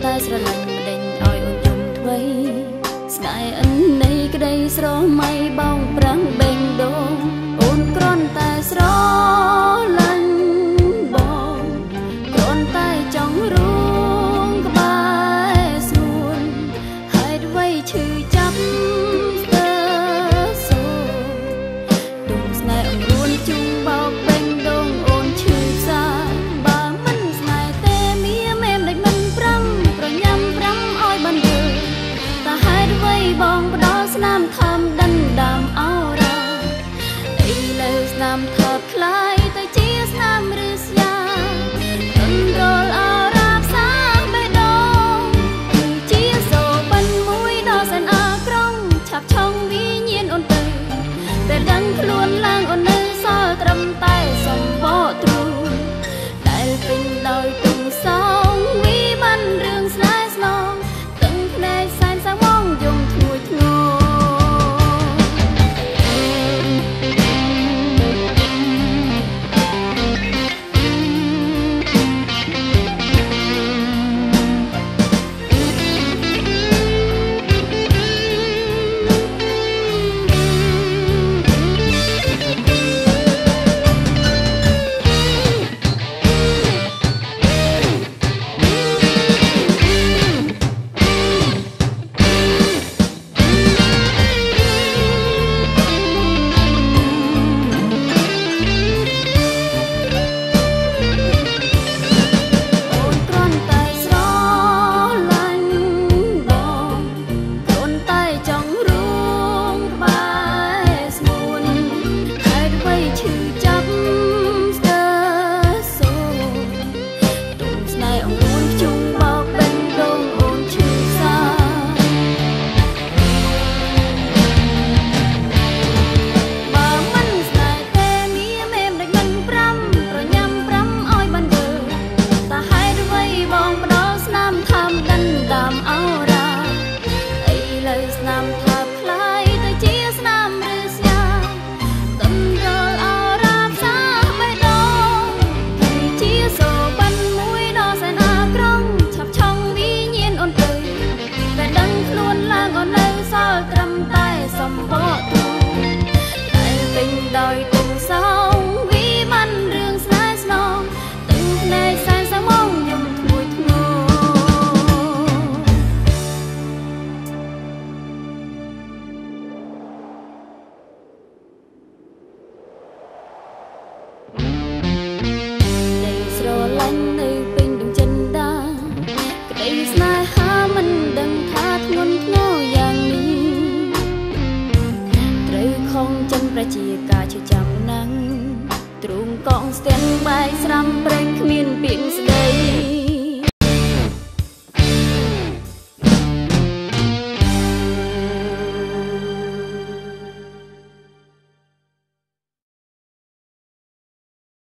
តែស្រឡាញ់ដេញឲ្យអូនយំថ្មីស្នេហ៍អិននៃក្តីស្រមៃបោងប្រាំងបេងដូងអូនគ្រាន់តែស្រឡាញ់បងគ្រាន់តែចង់រួងក្បែរស្រួលហេតុអ្វីឈឺចាប់ស្ទើរសូទុំស្នេហ៍អង្រួនជុំបោកបេងដូងអូនឈឺផ្សាបើមិនស្នេហ៍ទេមៀមែមដេចមិនប្រាំប្រញាំប្រាំឲ្យបានយល់តែហេតុអ្វីបងផ្ដោស្នាមធំដណ្ដើមអរ៉ាឥឡូវស្នាមថប់คล้ายទៅជាស្នាមឬស្យាអន្រលអរ៉ាផ្សាបេះដូងគឺជាសូបិនមួយដ៏សែនអាក្រង់ឆាប់ឆុងវិញ្ញាណអូនទៅតែដឹងខ្លួនឡើងអូននៅសល់ត្រឹមតែសម្បកទ្រូងដែលពេញដោយទុំសងវិបានរឿងស្នេហ៍ស្នងទឹកភ្នែកសែនសាងមងយំធ្ងួយធ្ងរនៅពេញដងចិនដាក្តីស្នេហាមិនដឹងថាធ្ងន់ធ្ងរយ៉ាងនេះត្រូវខំចិនប្រជាការឈឺចាប់ណាំងទ្រូងកងស្ទះបែកស្រាំ